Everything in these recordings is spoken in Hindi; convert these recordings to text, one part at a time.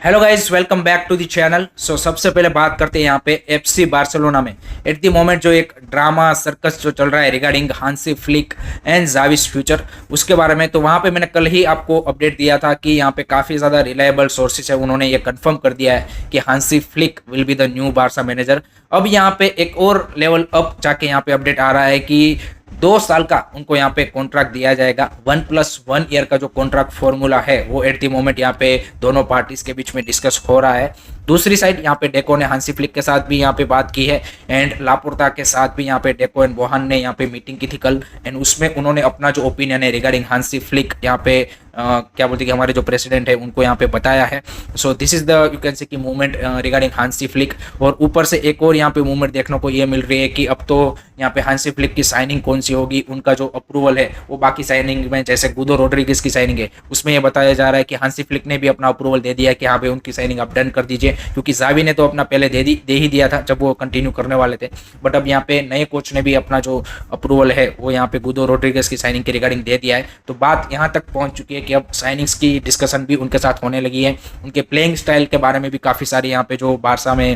Hello guys, welcome back to the channel. So सबसे पहले बात करते हैं यहाँ पे एफसी बार्सिलोना में एट द मोमेंट जो एक ड्रामा सर्कस जो चल रहा है regarding Hansi Flick and Xavi's future, उसके बारे में। तो वहाँ पे मैंने कल ही आपको अपडेट दिया था कि यहाँ पे काफ़ी ज़्यादा रिलायबल सोर्सेज है, उन्होंने ये कंफर्म कर दिया है कि Hansi flick will be the new Barca manager. अब यहाँ पे एक और लेवल अप जाके यहाँ पे अपडेट आ रहा है कि 2 साल का उनको यहाँ पे कॉन्ट्रैक्ट दिया जाएगा। 1+1 ईयर का जो कॉन्ट्रैक्ट फॉर्मूला है वो एट द मोमेंट यहाँ पे दोनों पार्टीज के बीच में डिस्कस हो रहा है। दूसरी साइड यहाँ पे डेको ने हांसी फ्लिक के साथ भी यहाँ पे बात की है एंड लापोर्ता के साथ भी यहाँ पे डेको एंड बोहान ने यहाँ पे मीटिंग की थी कल, एंड उसमें उन्होंने अपना जो ओपिनियन है रिगार्डिंग हांसी फ्लिक यहाँ पे क्या बोलते हैं कि हमारे जो प्रेसिडेंट है उनको यहाँ पे बताया है। So this is the you can say कि मूवमेंट रिगार्डिंग हांसी फ्लिक। और ऊपर से एक और यहाँ पे मूवमेंट देखने को ये मिल रही है कि अब तो यहाँ पे हांसी फ्लिक की साइनिंग कौन सी होगी, उनका जो अप्रूवल है वो बाकी साइनिंग में जैसे गुदो रोड्रिगेज की साइनिंग है उसमें ये बताया जा रहा है कि हांसी फ्लिक ने भी अपना अप्रूवल दे दिया है कि हाँ भाई उनकी साइनिंग आप डन कर दीजिए, क्योंकि जावी ने तो अपना पहले दे ही दिया था जब वो कंटिन्यू करने वाले थे। बट अब यहाँ पे नए कोच ने भी अपना जो अप्रूवल है वो यहाँ पे गुदो रोड्रिगेज की साइनिंग के रिगार्डिंग दे दिया है। तो बात यहाँ तक पहुंच चुकी है कि अब साइनिंग्स की डिस्कशन भी उनके साथ होने लगी है। उनके प्लेइंग स्टाइल के बारे में भी काफ़ी सारे यहाँ पे जो बारसा में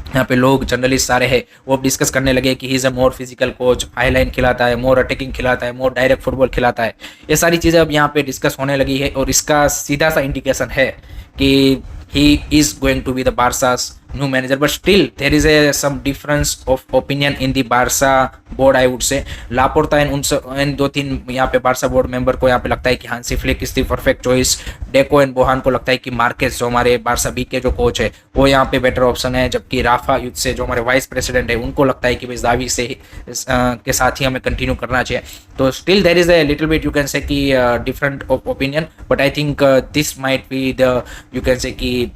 यहाँ पे लोग जर्नलिस्ट सारे हैं वो अब डिस्कस करने लगे कि he is a more physical coach, high line खिलाता है, मोर अटैकिंग खिलाता है, मोर डायरेक्ट फुटबॉल खिलाता है। ये सारी चीज़ें अब यहाँ पे डिस्कस होने लगी है और इसका सीधा सा इंडिकेशन है कि he is going to be the Barca's new manager, but still there is some difference of opinion in the Barca board, I would say. Laporta and 2-3 यहाँ पे बारसा बोर्ड मेंबर को यहाँ पे लगता है कि Hansi Flick is the perfect choice. Deco and Bojan को लगता है कि मार्केस जो हमारे बारसा बी के जो कोच है वो यहाँ पे बेटर ऑप्शन है, जबकि राफा युद्ध से जो हमारे वाइस प्रेसिडेंट है उनको लगता है कि भाई जावी से के साथ ही हमें कंटिन्यू करना चाहिए। तो still there is a little bit you can say कि different opinion, but I think this might be the you can say कि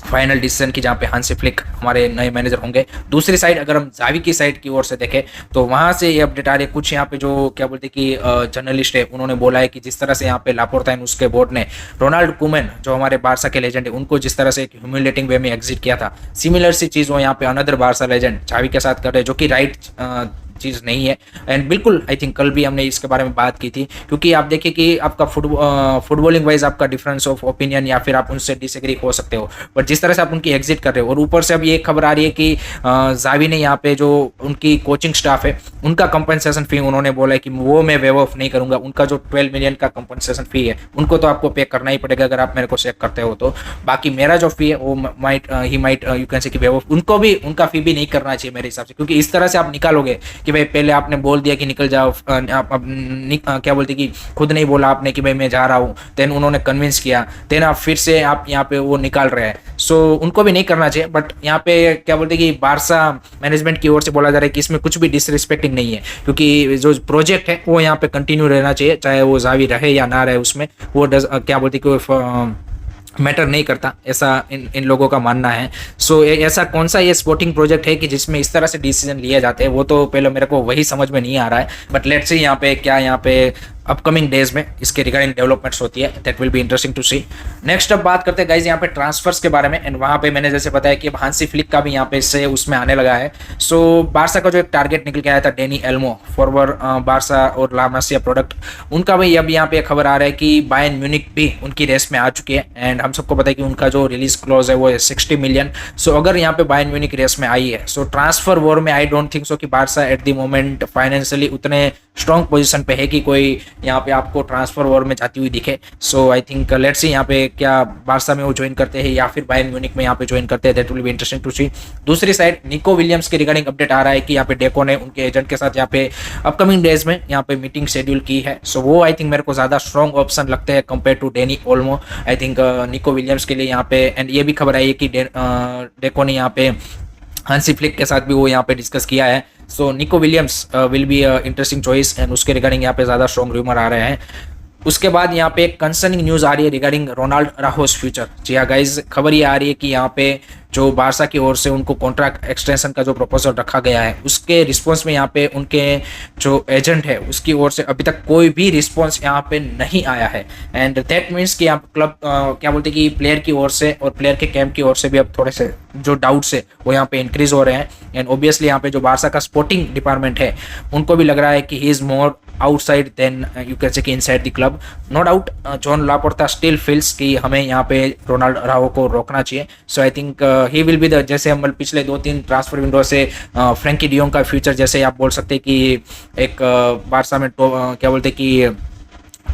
फाइनल डिसीजन की जहाँ पे हांसी फ्लिक हमारे नए मैनेजर होंगे। दूसरी साइड अगर हम जावी की साइड की ओर से देखें तो वहाँ से ये अपडेट आ रही है कुछ यहाँ पे जो क्या बोलते हैं कि जर्नलिस्ट है उन्होंने बोला है कि जिस तरह से यहाँ पे लापोर्ता एंड उसके बोर्ड ने रोनाल्ड कुमन जो हमारे बारसा के लेजेंड है उनको जिस तरह से एक ह्यूमिलेटिंग वे में एग्जिट किया था, सिमिलर सी चीज़ वो यहाँ पे अनदर बारसा लेजेंड जावी के साथ कर रहे हैं, जो कि राइट चीज़ नहीं है। एंड बिल्कुल आई थिंक कल भी हमने इसके बारे में बात की थी, क्योंकि आप देखिए कि आपका फुटबॉलिंग वाइज आपका डिफरेंस ऑफ ओपिनियन या फिर आप उनसे डिसएग्री हो सकते हो, बट जिस तरह से आप उनकी एग्जिट कर रहे हो और ऊपर से अब ये खबर आ रही है कि जावी ने यहाँ पे जो उनकी कोचिंग स्टाफ है उनका कंपनसेशन फी उन्होंने बोला है कि वो मैं वेव ऑफ नहीं करूंगा। उनका जो 12 मिलियन का कंपनसेशन फी है उनको तो आपको पे करना ही पड़ेगा अगर आप मेरे को चेक करते हो, तो बाकी मेरा जो फी है वो माइट यू कैन से कि वेव ऑफ उनको भी उनका फी भी नहीं करना चाहिए मेरे हिसाब से, क्योंकि इस तरह से आप निकालोगे कि भाई पहले आपने बोल दिया कि निकल जाओ, क्या बोलते कि खुद नहीं बोला आपने कि भाई मैं जा रहा हूँ, देन उन्होंने कन्विंस किया, देन आप फिर से आप यहाँ पे वो निकाल रहे हैं। सो उनको भी नहीं करना चाहिए। बट यहाँ पे क्या बोलते कि बारसा मैनेजमेंट की ओर से बोला जा रहा है कि इसमें कुछ भी डिसरिस्पेक्टिंग नहीं है, क्योंकि जो प्रोजेक्ट है वो यहाँ पे कंटिन्यू रहना चाहिए, चाहे वो जावी रहे या ना रहे उसमें वो क्या बोलते कि मैटर नहीं करता, ऐसा इन लोगों का मानना है। सो ऐसा कौन सा ये स्पोर्टिंग प्रोजेक्ट है कि जिसमें इस तरह से डिसीजन लिए जाते हैं, वो तो पहले मेरे को वही समझ में नहीं आ रहा है। बट लेट्स सी यहाँ पे क्या यहाँ पे अपकमिंग डेज में इसके रिगार्डिंग डेवलपमेंट्स होती है, that will be interesting to see. Next अब बात करते हैं गाइज यहाँ पे ट्रांसफर्स के बारे में, एंड वहाँ पे मैंने जैसे बताया कि अब हांसी फ्लिक का भी यहाँ पे इससे उसमें आने लगा है। सो बारसा का जो एक टारगेट निकल के आया था डेनी एल्मो फॉरवर्ड बारसा और ला मासिया प्रोडक्ट, उनका भी अब यहाँ पे खबर आ रहा है कि बायर्न म्यूनिक भी उनकी रेस में आ चुकी है, एंड हम सबको पता है कि उनका जो रिलीज क्लॉज है वो है 60 मिलियन। सो अगर यहाँ पे बायर्न म्यूनिक रेस में आई है, सो ट्रांसफर वॉर में आई डोंट थिंक सो कि Barça eight the moment financially उतने स्ट्रॉन्ग पोजीशन पे है कि कोई यहाँ पे आपको ट्रांसफर वॉर में जाती हुई दिखे। सो आई थिंक लेट्स सी यहाँ पे क्या बारसा में वो ज्वाइन करते हैं या फिर बायर्न म्यूनिक में यहाँ पे ज्वाइन करते हैं, that will be interesting to see. दूसरी साइड निको विलियम्स के रिगार्डिंग अपडेट आ रहा है कि यहाँ पे डेको ने उनके एजेंट के साथ यहाँ पे अपकमिंग डेज में यहाँ पे मीटिंग शेड्यूल की है। सो वो आई थिंक मेरे को ज़्यादा स्ट्रॉन्ग ऑप्शन लगते हैं compare to Dani Olmo. I think Nico Williams के लिए यहाँ पे, एंड ये भी खबर आई है कि डेको ने यहाँ पे हांसी फ्लिक के साथ भी वो यहाँ पे डिस्कस किया है। So Nico Williams will be interesting choice, and उसके रिगार्डिंग यहाँ पे ज़्यादा स्ट्रॉन्ग रूमर आ रहे हैं। उसके बाद यहाँ पे एक कंसर्निंग न्यूज़ आ रही है रिगार्डिंग रोनाल्ड राहोस फ्यूचर। जी हाँ गाइज, खबर ये आ रही है कि यहाँ पे जो बारसा की ओर से उनको कॉन्ट्रैक्ट एक्सटेंशन का जो प्रपोजल रखा गया है उसके रिस्पॉन्स में यहाँ पे उनके जो एजेंट है उसकी ओर से अभी तक कोई भी रिस्पॉन्स यहाँ पे नहीं आया है, एंड दैट मीन्स कि यहाँ क्लब क्या बोलते हैं कि प्लेयर की ओर से और प्लेयर के कैंप की ओर से भी अब थोड़े से जो डाउट्स है वो यहाँ पे इंक्रीज हो रहे हैं। एंड ऑब्वियसली यहाँ पे जो बारसा का स्पोर्टिंग डिपार्टमेंट है उनको भी लग रहा है कि he is more outside than you can say कि inside the club. No doubt Joan Laporta still feels कि हमें यहाँ पे रोनाल्ड अराउहो को रोकना चाहिए। So I think he will be the, जैसे हम पिछले 2-3 ट्रांसफर विंडो से फ्रैंकी डियोंग का फ्यूचर जैसे आप बोल सकते हैं कि एक बारसा में क्या बोलते कि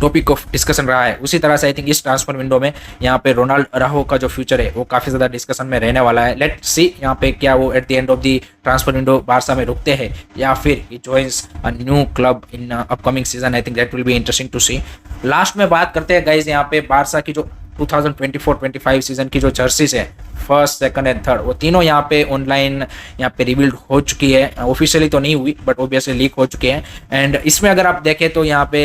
टॉपिक ऑफ डिस्कशन रहा है, उसी तरह से आई थिंक इस ट्रांसफर विंडो में यहाँ पे रोनाल्ड अराउहो का जो फ्यूचर है वो काफ़ी ज़्यादा डिस्कशन में रहने वाला है। लेट सी यहाँ पे क्या वो at the end of the transfer window Barca में रुकते हैं या फिर ही joins a new club in upcoming season. I think that will be interesting to see. Last में बात करते हैं गाइज यहाँ पे बारसा की जो 2024-25 सीजन की जो जर्सीज है, फर्स्ट, सेकंड एंड थर्ड, वो तीनों यहाँ पे ऑनलाइन यहाँ पे रिवील्ड हो चुकी है। ऑफिशियली तो नहीं हुई बट ऑब्वियसली लीक हो चुके हैं। एंड इसमें अगर आप देखें तो यहाँ पे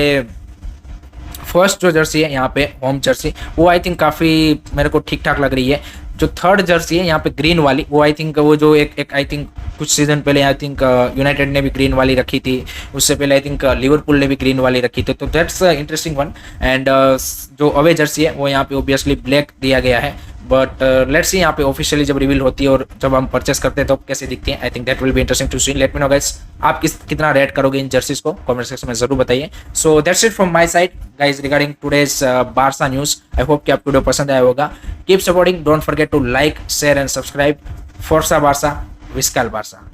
फर्स्ट जो जर्सी है यहाँ पे होम जर्सी, वो आई थिंक काफ़ी मेरे को ठीक ठाक लग रही है। जो थर्ड जर्सी है यहाँ पे ग्रीन वाली, वो आई थिंक वो जो एक आई थिंक कुछ सीजन पहले आई थिंक यूनाइटेड ने भी ग्रीन वाली रखी थी, उससे पहले आई थिंक लिवरपूल ने भी ग्रीन वाली रखी थी, तो दैट्स इंटरेस्टिंग वन। एंड जो अवे जर्सी है वो यहाँ पे ऑब्वियसली ब्लैक दिया गया है, बट लेट्स सी यहाँ पे ऑफिशियली जब रिवील होती है और जब हम परचेस करते हैं तो कैसे दिखती हैं। I think that will be interesting to see. Let me know guys, आप कितना रेट करोगे इन जर्सीज को, कमेंट सेक्शन में जरूर बताइए। So that's it from my side guys regarding today's Barca news. I hope कि आपको वीडियो पसंद आया होगा। Keep supporting, don't forget to like, share and subscribe. Forca Barca, visca el Barça.